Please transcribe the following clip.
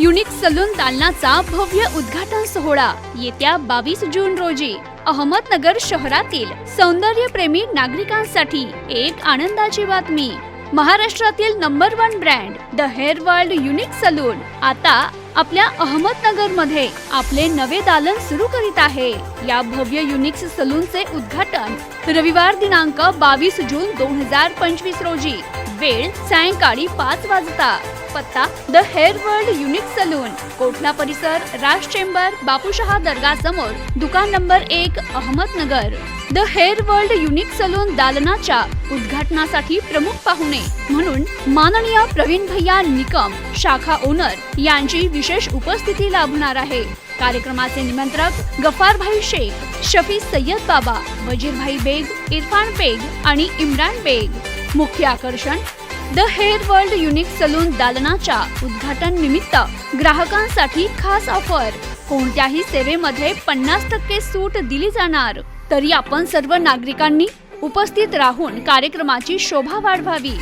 Unique salon दालनाचा भव्य उद्घाटन सोहळा येत्या 22 जून रोजी अहमदनगर शहरातील सौंदर्यप्रेमी नागरिकांसाठी एक आनंदाची बातमी। महाराष्ट्रातील number 1 brand the hair world unique salon आता आपल्या अहमदनगर मध्ये आपले नवे दालन सुरू करीत आहे। या भव्य युनिक सलूनचे उद्घाटन रविवार दिनांक 22 जून 2025 रोजी, वेळ सायंकाळी 5 वाजता। पत्ता the hair world unique salon, Kotla परिसर, राज चेंबर, बापूशहा दर्गा समोर, दुकान number 1, Ahmednagar. The hair world unique salon दालनाच्या उद्घाटनासाठी प्रमुख पाहुणे म्हणून माननीय प्रवीण भैया निकम, शाखा ओनर यांची विशेष उपस्थिती लाभणार आहे। कार्यक्रमाचे निमंत्रक गफारभाई शेख, शफी सय्यद बाबा, वजीरभाई बेग, इरफान बेग आणि इम्रान बेग। मुख्य आकर्षण the hair world unique salon दालनाच्या उद्घाटन निमित्त ग्राहकांसाठी खास ऑफर, कोणत्याही सेवेमध्ये 50% सूट दिली जाणार। तरी आपण सर्व नागरिकांनी उपस्थित राहून कार्यक्रमाची शोभा वाढवावी।